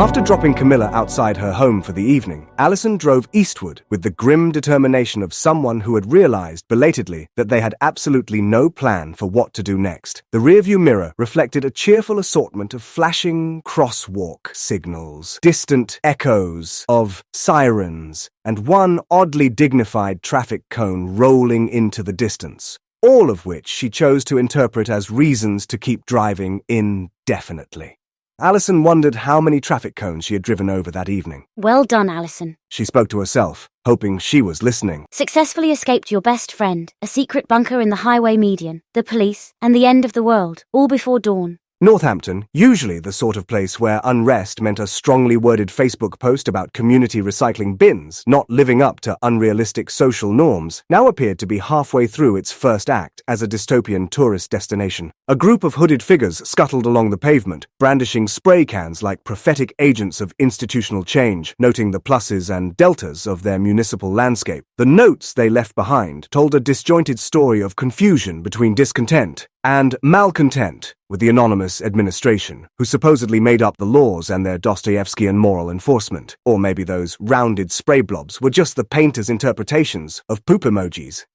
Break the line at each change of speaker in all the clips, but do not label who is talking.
After dropping Camilla outside her home for the evening, Alison drove eastward with the grim determination of someone who had realized belatedly that they had absolutely no plan for what to do next. The rearview mirror reflected a cheerful assortment of flashing crosswalk signals, distant echoes of sirens, and one oddly dignified traffic cone rolling into the distance, all of which she chose to interpret as reasons to keep driving indefinitely. Alison wondered how many traffic cones she had driven over that evening.
Well done, Alison.
She spoke to herself, hoping she was listening.
Successfully escaped your best friend, a secret bunker in the highway median, the police, and the end of the world, all before dawn.
Northampton, usually the sort of place where unrest meant a strongly worded Facebook post about community recycling bins not living up to unrealistic social norms, now appeared to be halfway through its first act as a dystopian tourist destination. A group of hooded figures scuttled along the pavement, brandishing spray cans like prophetic agents of institutional change, noting the pluses and deltas of their municipal landscape. The notes they left behind told a disjointed story of confusion between discontent and malcontent with the anonymous administration, who supposedly made up the laws and their Dostoevskian moral enforcement. Or maybe those rounded spray blobs were just the painter's interpretations of poop emojis.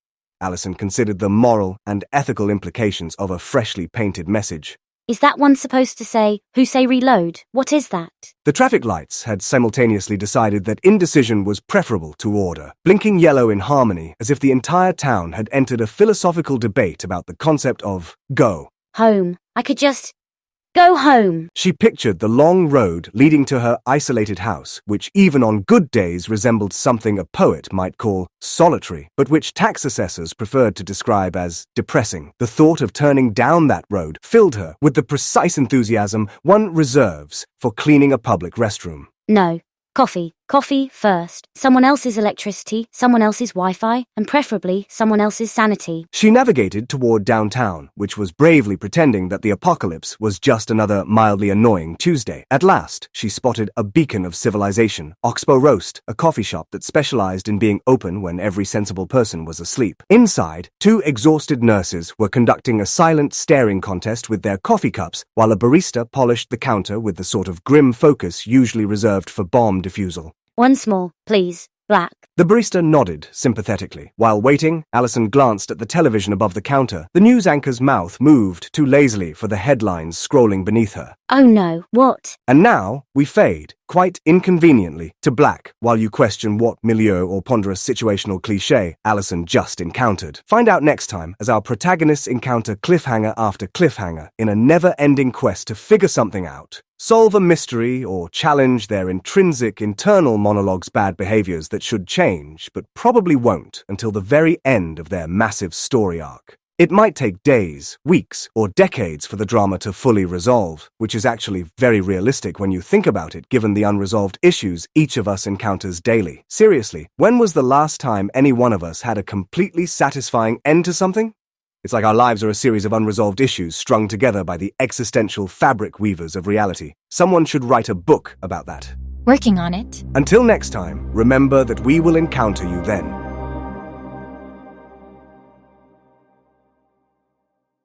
Alison considered the moral and ethical implications of a freshly painted message.
Is that one supposed to say, "Who say reload"? What is that?
The traffic lights had simultaneously decided that indecision was preferable to order, blinking yellow in harmony as if the entire town had entered a philosophical debate about the concept of go.
Home. I could just go home.
She pictured the long road leading to her isolated house, which even on good days resembled something a poet might call solitary, but which tax assessors preferred to describe as depressing. The thought of turning down that road filled her with the precise enthusiasm one reserves for cleaning a public restroom.
No. Coffee. Coffee first. Someone else's electricity, someone else's Wi-Fi, and preferably someone else's sanity.
She navigated toward downtown, which was bravely pretending that the apocalypse was just another mildly annoying Tuesday. At last, she spotted a beacon of civilization, Oxbow Roast, a coffee shop that specialized in being open when every sensible person was asleep. Inside, two exhausted nurses were conducting a silent staring contest with their coffee cups, while a barista polished the counter with the sort of grim focus usually reserved for bomb defusal.
One small, please. Black.
The barista nodded sympathetically. While waiting, Alison glanced at the television above the counter. The news anchor's mouth moved too lazily for the headlines scrolling beneath her.
Oh no, what?
And now we fade, quite inconveniently, to black while you question what milieu or ponderous situational cliché Alison just encountered. Find out next time as our protagonists encounter cliffhanger after cliffhanger in a never-ending quest to figure something out. Solve a mystery or challenge their intrinsic internal monologue's bad behaviors that should change, but probably won't until the very end of their massive story arc. It might take days, weeks, or decades for the drama to fully resolve, which is actually very realistic when you think about it given the unresolved issues each of us encounters daily. Seriously, when was the last time any one of us had a completely satisfying end to something? It's like our lives are a series of unresolved issues strung together by the existential fabric weavers of reality. Someone should write a book about that.
Working on it.
Until next time, remember that we will encounter you then.